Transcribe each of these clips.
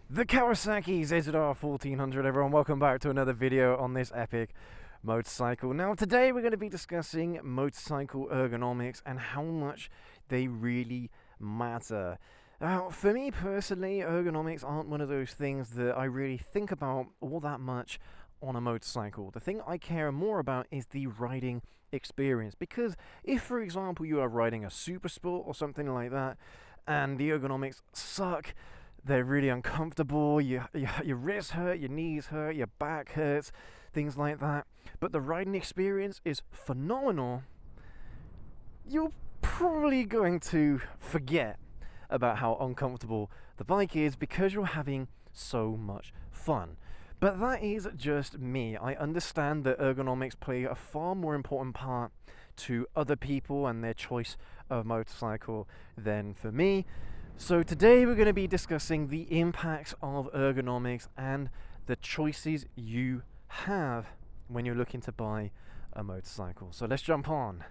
The Kawasaki ZR 1400, everyone. Welcome back to another video on this epic motorcycle. Now, today we're going to be discussing motorcycle ergonomics and how much they really matter. Now, for me personally, ergonomics aren't one of those things that I really think about all that much on a motorcycle. The thing I care more about is the riding experience, because if, for example, you are riding a super sport or something like that and the ergonomics suck, they're really uncomfortable, your wrists hurt, your knees hurt, your back hurts, things like that, but the riding experience is phenomenal, you're probably going to forget about how uncomfortable the bike is because you're having so much fun. But that is just me. I understand that ergonomics play a far more important part to other people and their choice of motorcycle than for me. So today we're going to be discussing the impacts of ergonomics and the choices you have when you're looking to buy a motorcycle. So let's jump on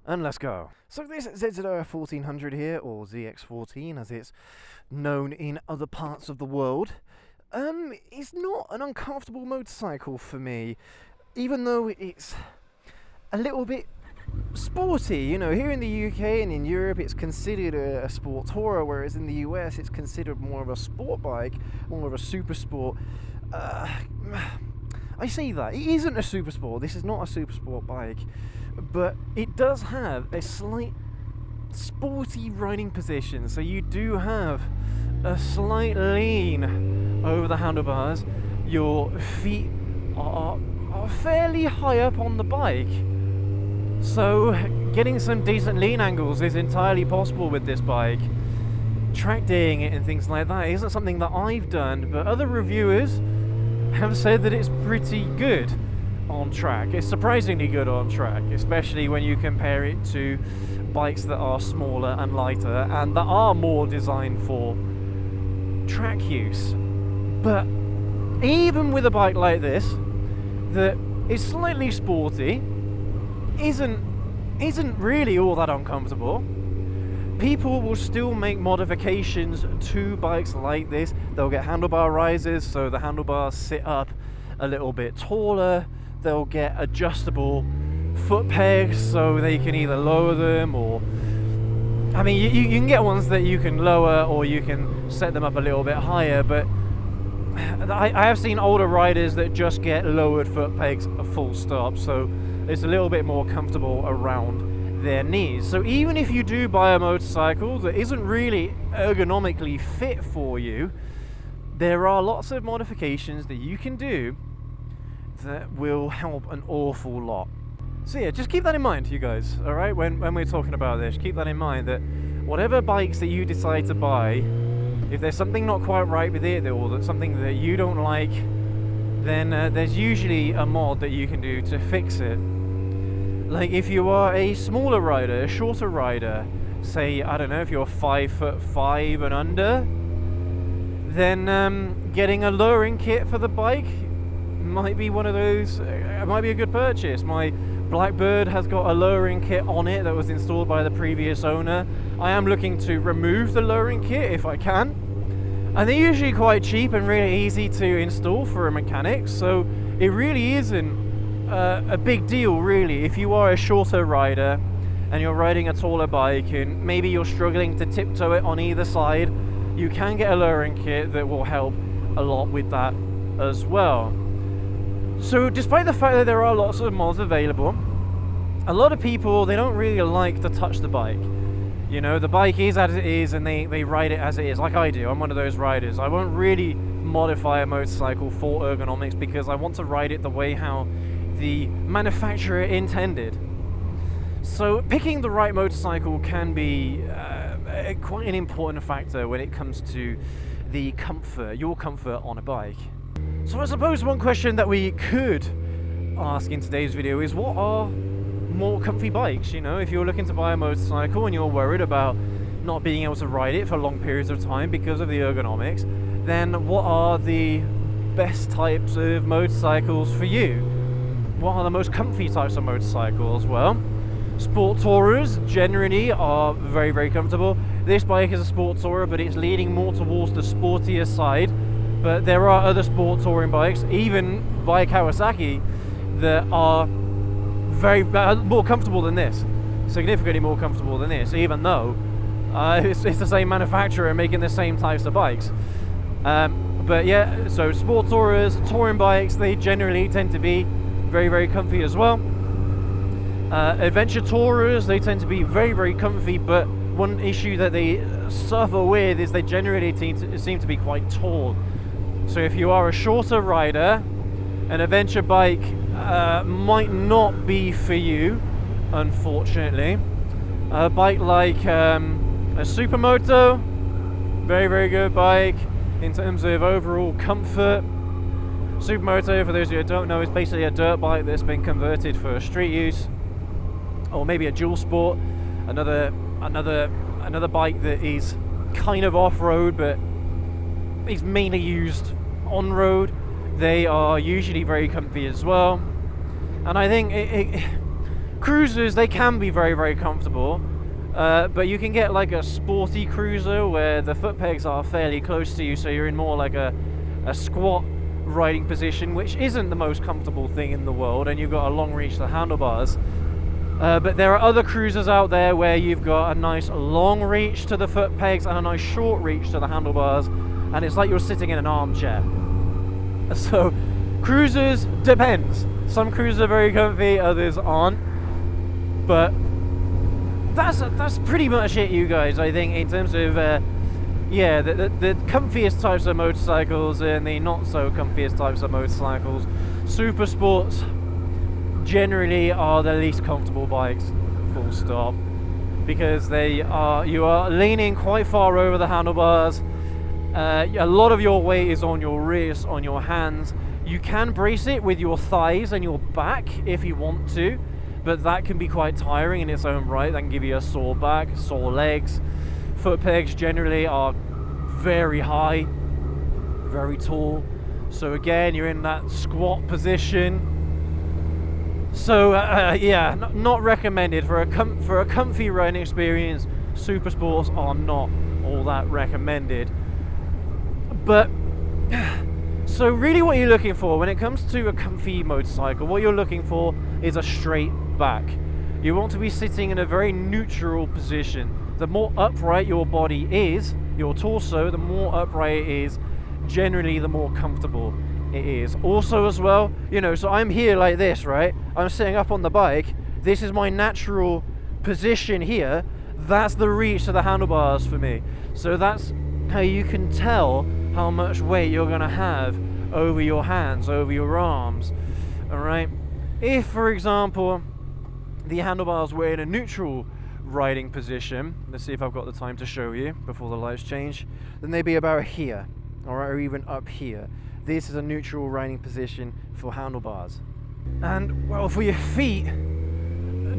and let's go. So this ZR 1400 here, or ZX14 as it's known in other parts of the world, is not an uncomfortable motorcycle for me, even though it's a little bit sporty. You know, here in the UK and in Europe it's considered a sport tourer, whereas in the US it's considered more of a sport bike, more of a super sport. I say that it isn't a super sport. This is not a super sport bike, but it does have a slight sporty riding position, so you do have a slight lean over the handlebars. Your feet are fairly high up on the bike, so getting some decent lean angles is entirely possible with this bike. Track daying it and things like that isn't something that I've done, but other reviewers have said that it's pretty good on track. It's surprisingly good on track, especially when you compare it to bikes that are smaller and lighter and that are more designed for track use. But even with a bike like this that is slightly sporty, isn't really all that uncomfortable, people will still make modifications to bikes like this. They'll get handlebar risers so the handlebars sit up a little bit taller. They'll get adjustable foot pegs so they can either lower them, or I mean you can get ones that you can lower or you can set them up a little bit higher, but I have seen older riders that just get lowered foot pegs a full stop, so it's a little bit more comfortable around their knees. So even if you do buy a motorcycle that isn't really ergonomically fit for you, there are lots of modifications that you can do that will help an awful lot. So yeah, just keep that in mind, you guys, alright? When we're talking about this, keep that in mind, that whatever bikes that you decide to buy, if there's something not quite right with it, or that's something that you don't like, then there's usually a mod that you can do to fix it. Like if you are a smaller rider, a shorter rider, say, I don't know, if you're 5'5" and under, then getting a lowering kit for the bike might be one of those, it might be a good purchase. My Blackbird has got a lowering kit on it that was installed by the previous owner. I am looking to remove the lowering kit if I can, and they're usually quite cheap and really easy to install for a mechanic, so it really isn't a big deal really. If you are a shorter rider and you're riding a taller bike and maybe you're struggling to tiptoe it on either side, you can get a lowering kit that will help a lot with that as well. So despite the fact that there are lots of mods available, a lot of people, they don't really like to touch the bike. You know, the bike is as it is and they ride it as it is, like I do. I'm one of those riders. I won't really modify a motorcycle for ergonomics because I want to ride it the way how the manufacturer intended. So picking the right motorcycle can be quite an important factor when it comes to the comfort, your comfort on a bike. So I suppose one question that we could ask in today's video is, what are more comfy bikes? You know, if you're looking to buy a motorcycle and you're worried about not being able to ride it for long periods of time because of the ergonomics, then what are the best types of motorcycles for you? What are the most comfy types of motorcycles? Well, sport tourers generally are very, very comfortable. this bike is a sport tourer, but it's leaning more towards the sportier side. But there are other sport touring bikes, even by Kawasaki, that are very more comfortable than this, significantly more comfortable than this, even though it's the same manufacturer making the same types of bikes. But yeah, so sport tourers, touring bikes, they generally tend to be very, very comfy as well. Adventure tourers, they tend to be very, very comfy, but one issue that they suffer with is they generally seem to be quite tall. So if you are a shorter rider, an adventure bike might not be for you, unfortunately. A bike like a Supermoto, very, very good bike in terms of overall comfort. Supermoto, for those of you who don't know, is basically a dirt bike that's been converted for street use, or maybe a dual sport, another bike that is kind of off-road but is mainly used on-road. They are usually very comfy as well, and I think cruisers, they can be very, very comfortable, but you can get like a sporty cruiser where the foot pegs are fairly close to you, so you're in more like a squat riding position, which isn't the most comfortable thing in the world, and you've got a long reach to the handlebars. But there are other cruisers out there where you've got a nice long reach to the foot pegs and a nice short reach to the handlebars, and it's like you're sitting in an armchair. So cruisers, depends. Some cruisers are very comfy, others aren't. But that's pretty much it, you guys, I think, in terms of yeah, the comfiest types of motorcycles and the not so comfiest types of motorcycles. Super sports generally are the least comfortable bikes, full stop, because you are leaning quite far over the handlebars. A lot of your weight is on your wrists, on your hands. You can brace it with your thighs and your back if you want to, but that can be quite tiring in its own right. That can give you a sore back, sore legs. Foot pegs generally are very high, very tall, so again, you're in that squat position. So yeah, not recommended for a comfy riding experience. Super sports are not all that recommended. But so really, what you're looking for when it comes to a comfy motorcycle, what you're looking for is a straight back. You want to be sitting in a very neutral position. The more upright your body is, your torso, the more upright it is, generally the more comfortable it is. Also as well, you know, so I'm here like this, right? I'm sitting up on the bike. This is my natural position here. That's the reach to the handlebars for me. So that's how you can tell how much weight you're going to have over your hands, over your arms. All right. If, for example, the handlebars were in a neutral riding position, let's see if I've got the time to show you before the lights change, then they'd be about here, all right, or even up here. This is a neutral riding position for handlebars. And well, for your feet,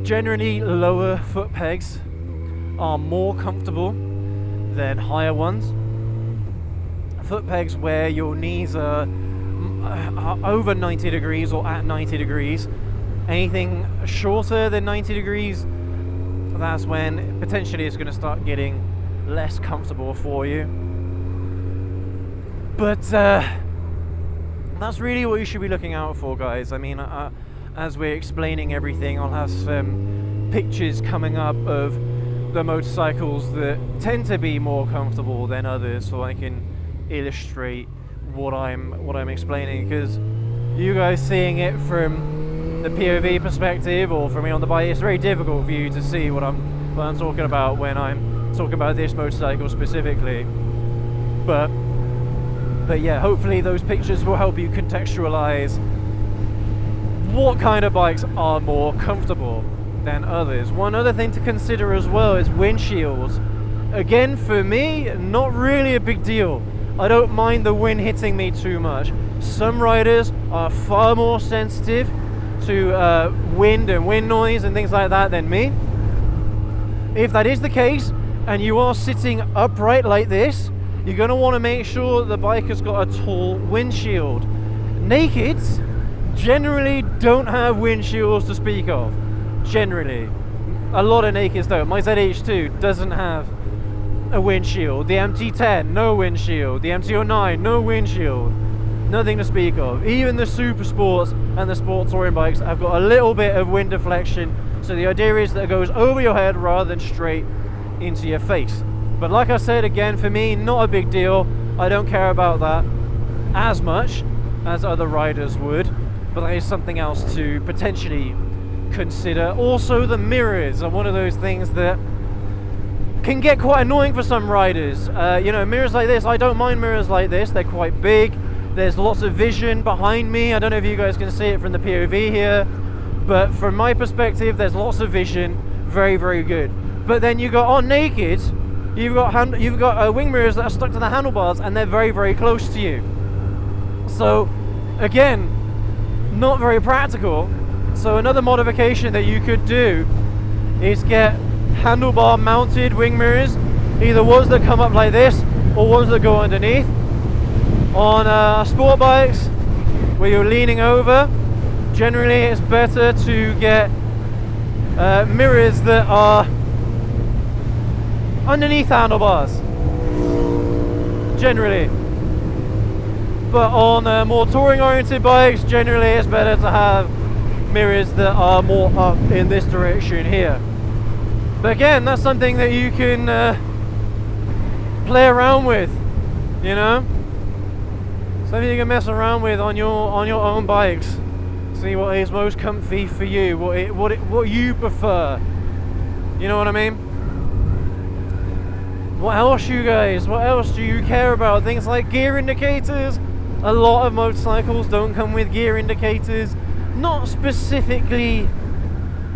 generally lower foot pegs are more comfortable than higher ones. Foot pegs where your knees are over 90 degrees or at 90 degrees. Anything shorter than 90 degrees, that's when potentially it's going to start getting less comfortable for you. But that's really what you should be looking out for, guys. I mean, as we're explaining everything, I'll have some pictures coming up of the motorcycles that tend to be more comfortable than others, so I can illustrate what I'm explaining, because you guys seeing it from the POV perspective or from me on the bike, it's very difficult for you to see what I'm talking about when I'm talking about this motorcycle specifically. But yeah, hopefully those pictures will help you contextualize what kind of bikes are more comfortable than others. One other thing to consider as well is windshields. Again, for me, not really a big deal. I don't mind the wind hitting me too much. Some riders are far more sensitive to wind and wind noise and things like that than me. If that is the case, and you are sitting upright like this, you're going to want to make sure the bike has got a tall windshield. Nakeds generally don't have windshields to speak of. Generally. A lot of nakeds don't. My ZH2 doesn't have a windshield. The MT-10, no windshield. The MT-09, no windshield. Nothing to speak of. Even the Super Sports and the Sport Touring bikes have got a little bit of wind deflection. So the idea is that it goes over your head rather than straight into your face. But like I said, again, for me, not a big deal. I don't care about that as much as other riders would. But that is something else to potentially consider. Also, the mirrors are one of those things that can get quite annoying for some riders. You know, mirrors like this, I don't mind mirrors like this. They're quite big. There's lots of vision behind me. I don't know if you guys can see it from the POV here, but from my perspective, there's lots of vision. Very, very good. But then you got on naked, you've got wing mirrors that are stuck to the handlebars, and they're very, very close to you. So, again, not very practical. So another modification that you could do is get handlebar mounted wing mirrors, either ones that come up like this or ones that go underneath. On sport bikes where you're leaning over, generally it's better to get mirrors that are underneath handlebars, generally. But on more touring oriented bikes, generally it's better to have mirrors that are more up in this direction here. But again, that's something that you can play around with, you know, something you can mess around with on your own bikes. See what is most comfy for you, what you prefer. You know what I mean? What else, you guys? What else do you care about? Things like gear indicators. A lot of motorcycles don't come with gear indicators. Not specifically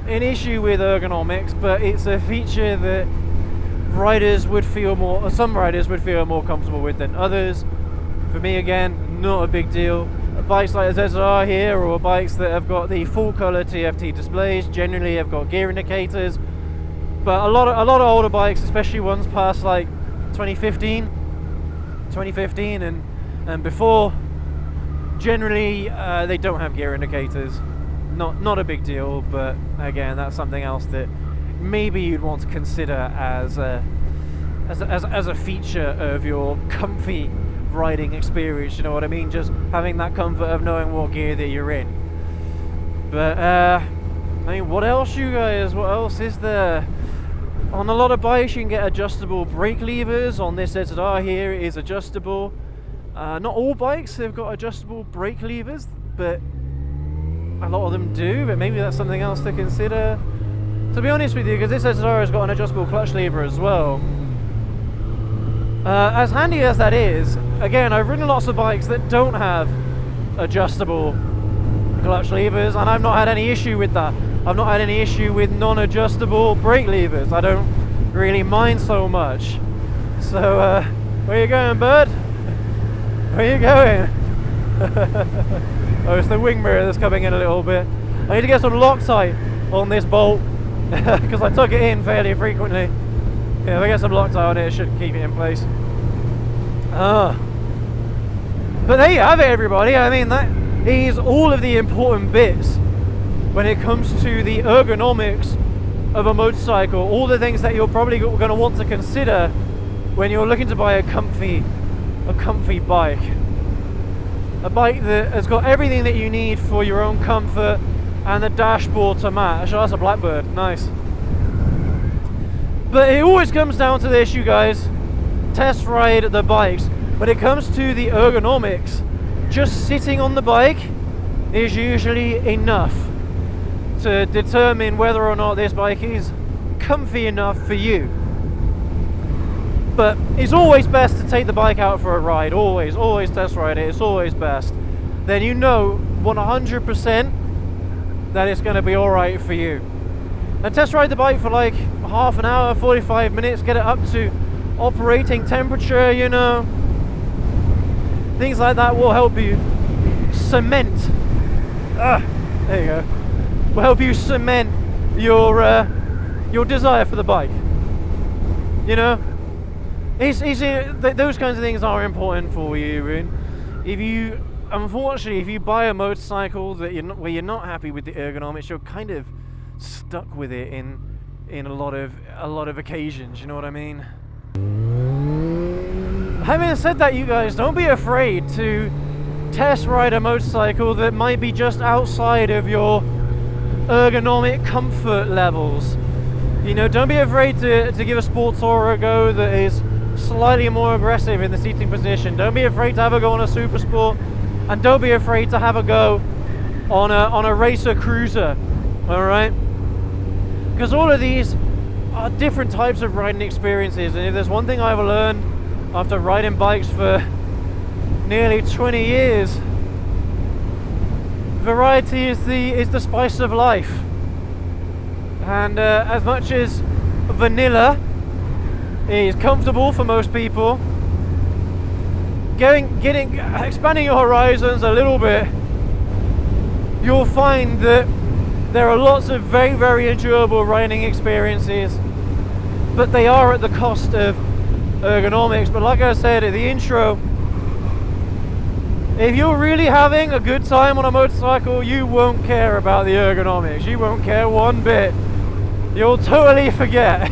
an issue with ergonomics, but it's a feature that riders would feel more, some riders would feel more comfortable with than others. For me, again, not a big deal. Bikes like the ZR here, or bikes that have got the full color TFT displays, generally have got gear indicators. But a lot of older bikes, especially ones past like 2015 and before, generally they don't have gear indicators. Not a big deal, but again, that's something else that maybe you'd want to consider as a feature of your comfy riding experience. You know what I mean? Just having that comfort of knowing what gear that you're in. But I mean, what else, you guys? What else is there? On a lot of bikes, you can get adjustable brake levers. On this ZR here, it is adjustable. Not all bikes have got adjustable brake levers, but a lot of them do. But maybe that's something else to consider. To be honest with you, because this ZR has got an adjustable clutch lever as well. As handy as that is, again, I've ridden lots of bikes that don't have adjustable clutch levers, and I've not had any issue with that. I've not had any issue with non-adjustable brake levers. I don't really mind so much. So, where you going, bud? Where you going? Oh, it's the wing mirror that's coming in a little bit. I need to get some Loctite on this bolt because I took it in fairly frequently. Yeah, if I get some Loctite on it, it should keep it in place. But there you have it, everybody. I mean, that is all of the important bits when it comes to the ergonomics of a motorcycle. All the things that you're probably going to want to consider when you're looking to buy a comfy bike. A bike that has got everything that you need for your own comfort and the dashboard to match. Oh, that's a Blackbird. Nice. But it always comes down to this, you guys. Test ride the bikes. When it comes to the ergonomics, just sitting on the bike is usually enough to determine whether or not this bike is comfy enough for you. But it's always best to take the bike out for a ride. Always test ride it. It's always best. Then you know 100% that it's going to be alright for you. And test ride the bike for like half an hour, 45 minutes, get it up to operating temperature, you know. Things like that will help you cement. There you go. Will help you cement your desire for the bike. You know, those kinds of things are important for you. And unfortunately, if you buy a motorcycle that where you're not happy with the ergonomics, you're kind of stuck with it in a lot of occasions. You know what I mean? Having said that, you guys, don't be afraid to test ride a motorcycle that might be just outside of your ergonomic comfort levels. You know, don't be afraid to give a sport tourer a go that is slightly more aggressive in the seating position. Don't be afraid to have a go on a super sport, and don't be afraid to have a go on a racer cruiser. All right, because all of these are different types of riding experiences, and if there's one thing I've learned after riding bikes for nearly 20 years, variety is the spice of life. And as much as vanilla is comfortable for most people, expanding your horizons a little bit, you'll find that there are lots of very, very enjoyable riding experiences, but they are at the cost of ergonomics. But like I said at the intro, if you're really having a good time on a motorcycle, you won't care about the ergonomics. You won't care one bit. You'll totally forget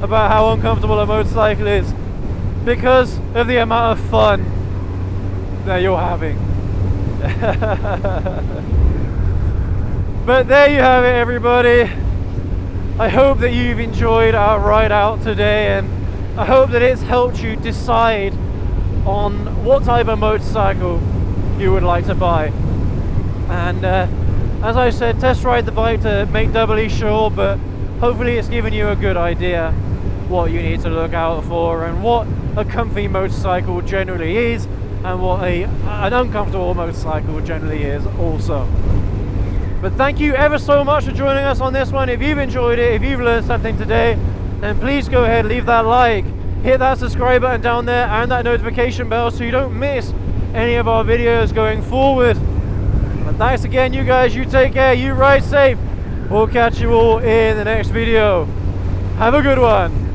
about how uncomfortable a motorcycle is because of the amount of fun that you're having. But there you have it, everybody. I hope that you've enjoyed our ride out today, and I hope that it's helped you decide on what type of motorcycle you would like to buy. And as I said, test ride the bike to make doubly sure, but hopefully it's given you a good idea what you need to look out for and what a comfy motorcycle generally is and what an uncomfortable motorcycle generally is also. But thank you ever so much for joining us on this one. If you've enjoyed it, if you've learned something today, then please go ahead, leave that like, hit that subscribe button down there and that notification bell so you don't miss any of our videos going forward. And thanks again, you guys. You take care, you ride safe. We'll catch you all in the next video. Have a good one.